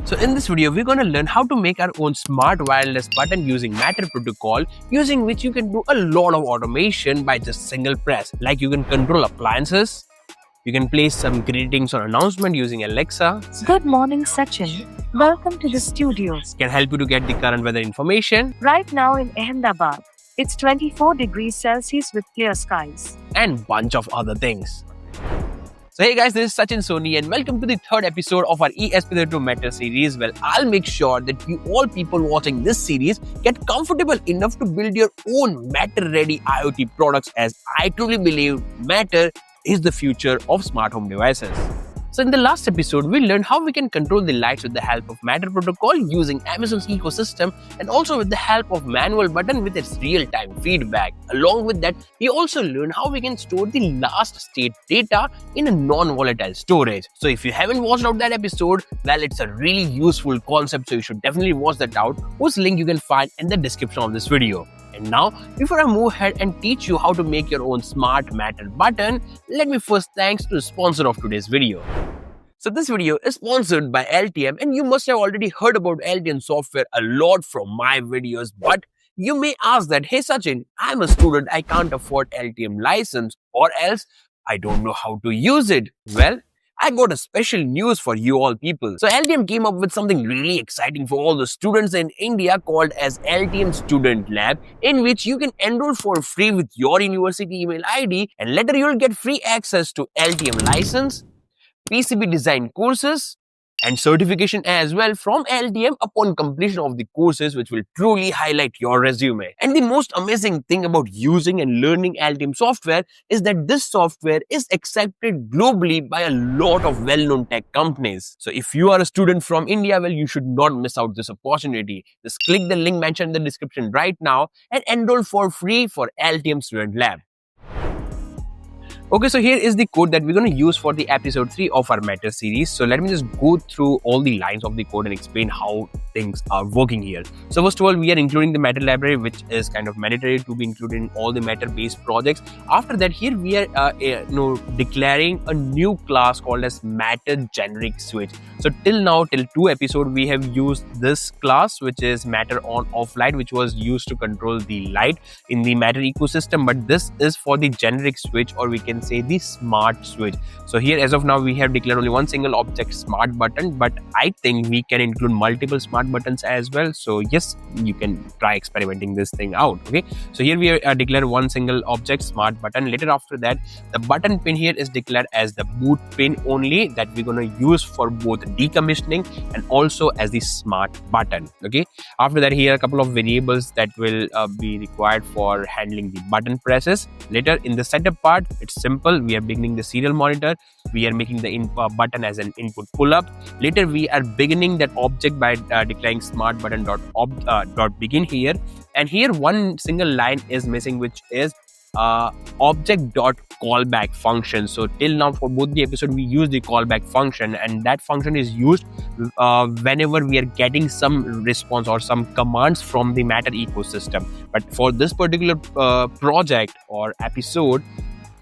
So in this video, we're going to learn how to make our own smart wireless button using Matter protocol, using which you can do a lot of automation by just single press. Like you can control appliances, you can place some greetings or announcement using Alexa. Good morning, Sachin. Welcome to the studio. Can help you to get the current weather information. Right now in Ahmedabad, it's 24 degrees Celsius with clear skies. And bunch of other things. So hey guys, this is Sachin Soni and welcome to the third episode of our ESP32 Matter series. Well, I'll make sure that you all people watching this series get comfortable enough to build your own Matter-ready IoT products, as I truly believe Matter is the future of smart home devices. So in the last episode, we learned how we can control the lights with the help of Matter protocol using Amazon's ecosystem, and also with the help of manual button with its real-time feedback. Along with that, we also learned how we can store the last state data in a non-volatile storage. So if you haven't watched out that episode, well, it's a really useful concept, so you should definitely watch that out, whose link you can find in the description of this video. And now, before I move ahead and teach you how to make your own smart Matter button, let me first thanks to the sponsor of today's video. So this video is sponsored by LTM, and you must have already heard about LTM software a lot from my videos, but you may ask that, hey Sachin, I'm a student, I can't afford LTM license, or else I don't know how to use it. Well, I got a special news for you all people. So LTM came up with something really exciting for all the students in India called as LTM Student Lab, in which you can enroll for free with your university email ID, and later you'll get free access to LTM license, PCB design courses, and certification as well from LTM upon completion of the courses, which will truly highlight your resume. And the most amazing thing about using and learning LTM software is that this software is accepted globally by a lot of well-known tech companies. So if you are a student from India, well, you should not miss out this opportunity. Just click the link mentioned in the description right now and enroll for free for LTM Student Lab. Okay, so here is the code that we're going to use for the episode 3 of our Matter series. So let me just go through all the lines of the code and explain how things are working here. So first of all, we are including the Matter library, which is kind of mandatory to be included in all the Matter-based projects. After that, here we are declaring a new class called as Matter Generic Switch. So till now, till 2 episodes, we have used this class, which is Matter On Off Light, which was used to control the light in the Matter ecosystem. But this is for the generic switch, or we can say the smart switch. So here, as of now, we have declared only one single object, smart button, but I think we can include multiple smart buttons as well. So yes, you can try experimenting this thing out. Okay, so here we are declared one single object, smart button. Later after that, the button pin here is declared as the boot pin only, that we're going to use for both decommissioning and also as the smart button. Okay, after that, here are a couple of variables that will be required for handling the button presses. Later in the setup part, it's simple. We are beginning the serial monitor. We are making the button as an input pull up. Later we are beginning that object by declaring smart button dot begin here. And here one single line is missing, which is object dot callback function. So till now for both the episode, we use the callback function, and that function is used whenever we are getting some response or some commands from the Matter ecosystem. But for this particular project or episode,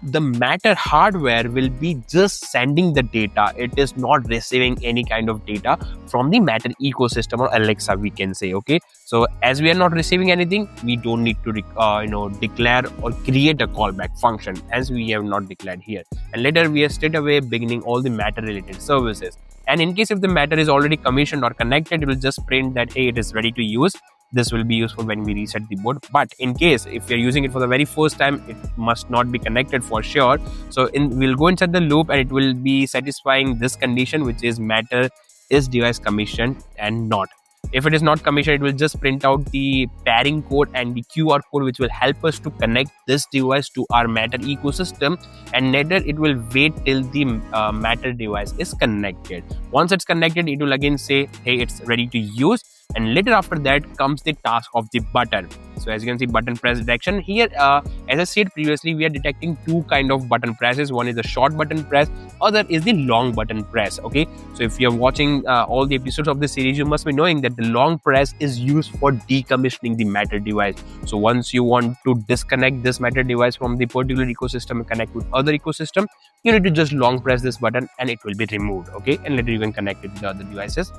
the Matter hardware will be just sending the data. It is not receiving any kind of data from the Matter ecosystem or Alexa, we can say. Okay, so as we are not receiving anything, we don't need to declare or create a callback function, as we have not declared here. And later we are straight away beginning all the Matter related services. And in case if the Matter is already commissioned or connected, it will just print that, hey, it is ready to use. This will be useful when we reset the board. But in case if you're using it for the very first time, it must not be connected for sure. So we'll go inside the loop, and it will be satisfying this condition, which is Matter is device commissioned and not. If it is not commissioned, it will just print out the pairing code and the QR code, which will help us to connect this device to our Matter ecosystem. And later it will wait till the Matter device is connected. Once it's connected, it will again say, hey, it's ready to use. And later after that comes the task of the button. So as you can see, button press detection here, as I said previously, we are detecting two kind of button presses. One is the short button press, other is the long button press. Okay, so if you're watching all the episodes of this series, you must be knowing that the long press is used for decommissioning the Matter device. So once you want to disconnect this Matter device from the particular ecosystem and connect with other ecosystem, you need to just long press this button and it will be removed. Okay, and later you can connect it with the other devices.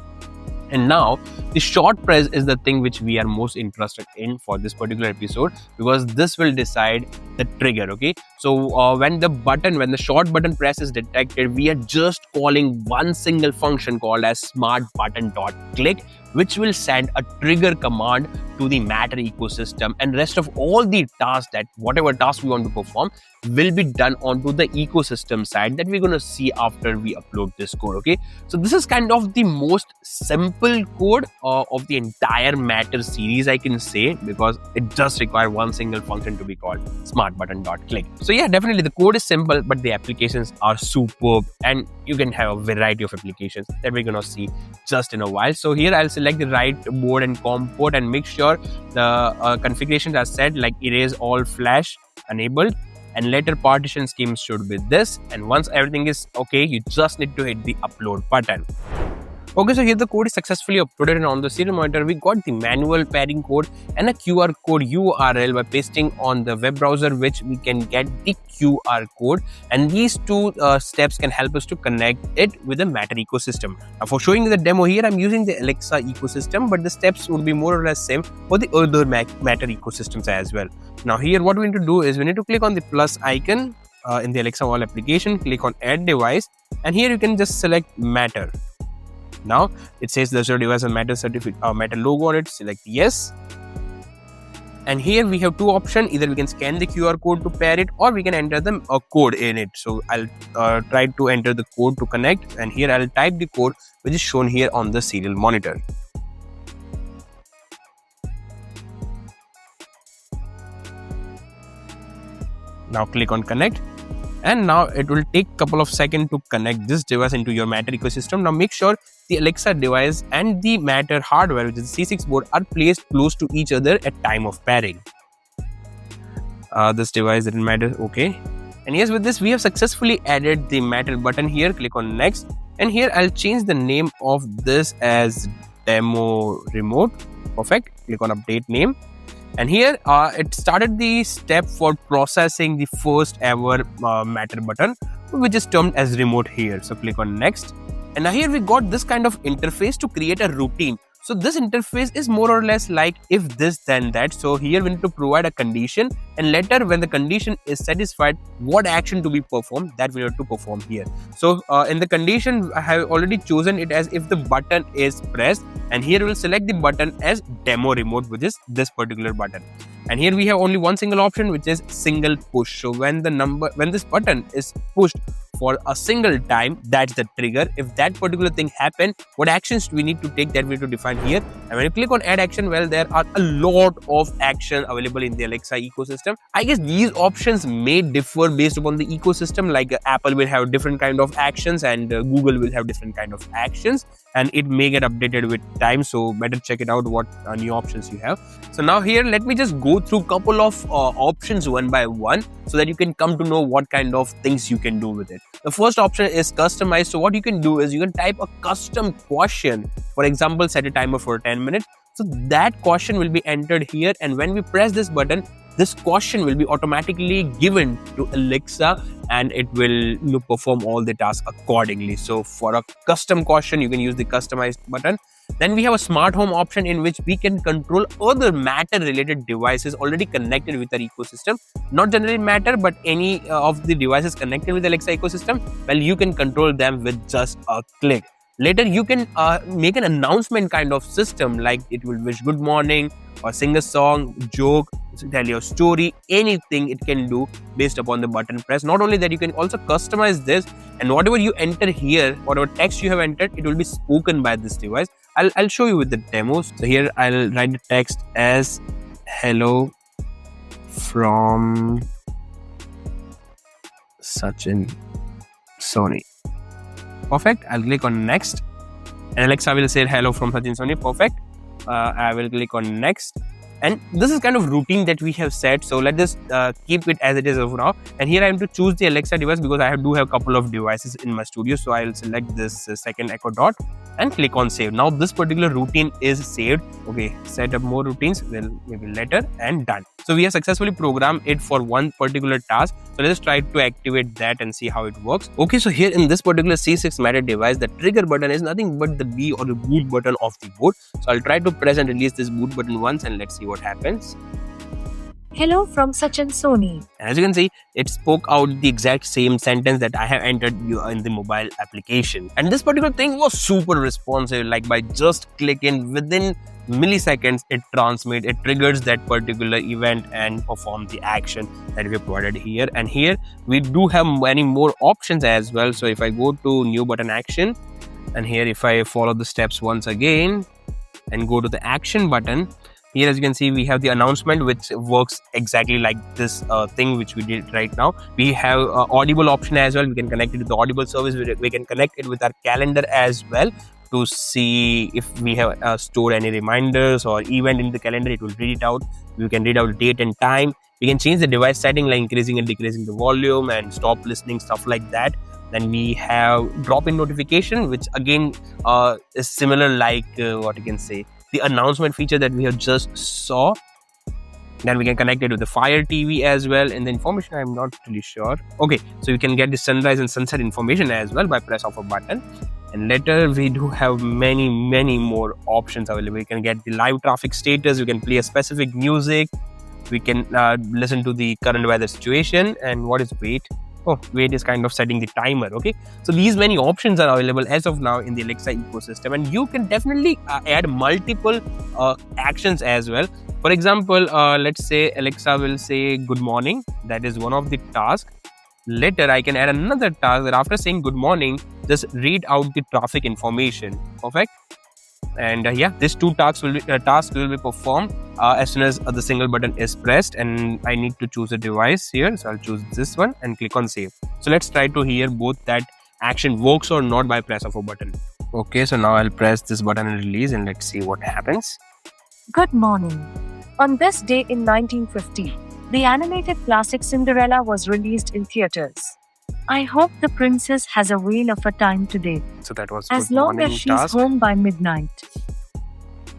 And now the short press is the thing which we are most interested in for this particular episode, because this will decide the trigger. Okay, so when the short button press is detected, we are just calling one single function called as smart button dot click, which will send a trigger command to the Matter ecosystem, and rest of all the tasks, that whatever task we want to perform, will be done onto the ecosystem side that we're going to see after we upload this code. Okay, so this is kind of the most simple code of the entire Matter series, I can say, because it just requires one single function to be called smart button dot click. So yeah, definitely the code is simple, but the applications are superb, and you can have a variety of applications that we're going to see just in a while. So here I'll select the right board and COM port and make sure the configurations are set, like erase all flash enabled, and later partition scheme should be this. And once everything is okay, you just need to hit the upload button. Okay, so here the code is successfully uploaded, and on the serial monitor we got the manual pairing code and a QR code URL. By pasting on the web browser, which we can get the QR code, and these two steps can help us to connect it with the Matter ecosystem. Now for showing the demo here, I'm using the Alexa ecosystem, but the steps would be more or less same for the other Matter ecosystems as well. Now here what we need to do is we need to click on the plus icon in the Alexa All application, click on add device, and here you can just select Matter. Now it says there's your device and Matter certificate Matter logo on it. Select yes, and here we have two options. Either we can scan the QR code to pair it, or we can enter the code in it. So I'll try to enter the code to connect, and here I'll type the code which is shown here on the serial monitor. Now click on connect, and now it will take a couple of seconds to connect this device into your Matter ecosystem. Now make sure the Alexa device and the Matter hardware, which is the C6 board, are placed close to each other at time of pairing. This device didn't matter. Okay, and yes, with this we have successfully added the Matter button here. Click on next, and here I'll change the name of this as demo remote. Perfect. Click on update name. And here it started the step for processing the first ever Matter button, which is termed as remote here. So click on next, and now here we got this kind of interface to create a routine. So this interface is more or less like if this then that. So here we need to provide a condition, and later when the condition is satisfied, what action to be performed, that we have to perform here. So in the condition I have already chosen it as if the button is pressed, and here we'll select the button as demo remote, which is this particular button. And here we have only one single option, which is single push. So when this button is pushed for a single time, that's the trigger. If that particular thing happened, what actions do we need to take, that we need to define here. And when you click on add action, well, there are a lot of action available in the Alexa ecosystem. I guess these options may differ based upon the ecosystem, like Apple will have different kind of actions, and Google will have different kind of actions, and it may get updated with time. So better check it out what new options you have. So now here let me just go through couple of options one by one, so that you can come to know what kind of things you can do with it. The first option is customize. So what you can do is you can type a custom question. For example, set a timer for 10 minutes. So that question will be entered here, and when we press this button, this question will be automatically given to Alexa, and it will perform all the tasks accordingly. So for a custom question, you can use the customized button. Then we have a smart home option, in which we can control other Matter related devices already connected with our ecosystem. Not generally Matter, but any of the devices connected with the Alexa ecosystem. Well, you can control them with just a click. Later, you can make an announcement kind of system, like it will wish good morning, or sing a song, joke, tell your story, anything it can do based upon the button press. Not only that, you can also customize this, and whatever you enter here, whatever text you have entered, it will be spoken by this device. I'll show you with the demos. So here I'll write the text as hello from Sachin Soni. Perfect. I'll click on next, and Alexa will say hello from Sachin Soni. Perfect. I will click on next, and this is kind of routine that we have set. So let's just keep it as it is over now. And here I am to choose the Alexa device, because I do have a couple of devices in my studio. So I'll select this second Echo Dot, and click on save. Now this particular routine is saved. Okay, set up more routines, well, maybe later, and done. So we have successfully programmed it for one particular task. So let's try to activate that and see how it works. Okay, so here in this particular C6 Matter device, the trigger button is nothing but the B or the boot button of the boot. So I'll try to press and release this boot button once, and let's see what happens. Hello from Sachin Soni. As you can see, it spoke out the exact same sentence that I have entered in the mobile application. And this particular thing was super responsive. Like by just clicking, within milliseconds, it triggers that particular event and performs the action that we have provided here. And here we do have many more options as well. So if I go to new button action, and here if I follow the steps once again and go to the action button, here as you can see we have the announcement, which works exactly like this thing which we did right now. We have audible option as well. We can connect it to the audible service. We can connect it with our calendar as well to see if we have stored any reminders or event in the calendar. It will read it out. We can read out date and time. We can change the device setting like increasing and decreasing the volume and stop listening, stuff like that. Then we have drop-in notification, which again is similar like what you can say, the announcement feature that we have just saw. Then we can connect it with the Fire TV as well. And the information, I'm not really sure. Okay, so you can get the sunrise and sunset information as well by press of a button. And later we do have many more options available. We can get the live traffic status. We can play a specific music. We can listen to the current weather situation. And what is wait? Oh, wait is kind of setting the timer. Okay, so these many options are available as of now in the Alexa ecosystem, and you can definitely add multiple actions as well. For example, let's say Alexa will say good morning. That is one of the tasks. Later I can add another task that after saying good morning, just read out the traffic information. Perfect. And yeah, these two tasks will be performed as soon as the single button is pressed. And I need to choose a device here, so I'll choose this one and click on save. So let's try to hear both that action works or not by press of a button. Okay, so now I'll press this button and release, and let's see what happens. Good morning. On this day in 1950, the animated classic Cinderella was released in theaters. I hope the princess has a whale of a time today. So that was as long as she's task. Home by midnight.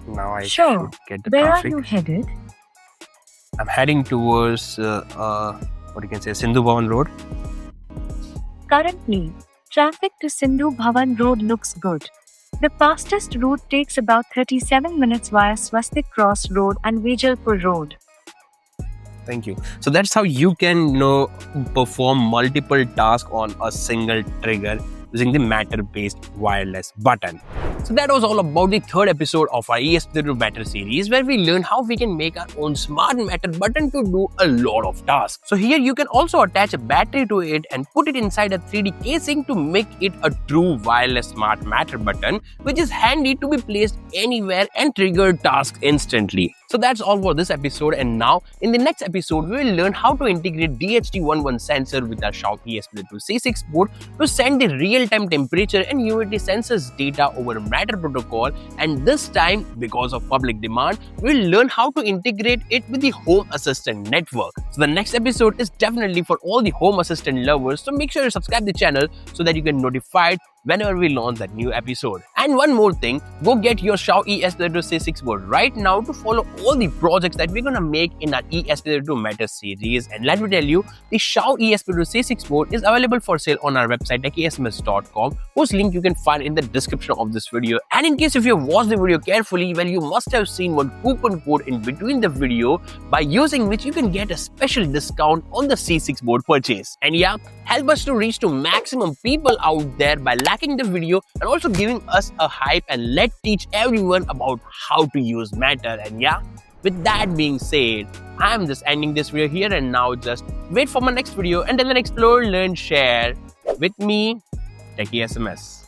Now I sure. should get the Where traffic. Are you headed? I'm heading towards what you can say, Sindhu Bhavan Road. Currently, traffic to Sindhu Bhavan Road looks good. The fastest route takes about 37 minutes via Swastik Cross Road and Vijalpur Road. Thank you. So that's how you can perform multiple tasks on a single trigger using the Matter-based wireless button. So that was all about the third episode of our ESP32 Matter series, where we learned how we can make our own smart Matter button to do a lot of tasks. So here you can also attach a battery to it and put it inside a 3D casing to make it a true wireless smart Matter button, which is handy to be placed anywhere and trigger tasks instantly. So that's all for this episode, and now in the next episode we will learn how to integrate DHT11 sensor with our XIAO ESP32 C6 board to send the real-time temperature and humidity sensors data over Matter protocol, and this time because of public demand we will learn how to integrate it with the Home Assistant network. So the next episode is definitely for all the Home Assistant lovers, so make sure you subscribe the channel so that you get notified whenever we launch that new episode. And one more thing, go get your XIAO ESP32 C6 board right now to follow all the projects that we're gonna make in our ESP32 Matter series. And let me tell you, the XIAO ESP32 C6 board is available for sale on our website techiesms.com, whose link you can find in the description of this video. And in case if you watched the video carefully, well, you must have seen one coupon code in between the video, by using which you can get a special discount on the C6 board purchase. And yeah, help us to reach to maximum people out there by liking the video and also giving us a hype, and let's teach everyone about how to use Matter. And yeah, with that being said, I'm just ending this video here, and now just wait for my next video. Until then, explore, learn, share with me, techiesms.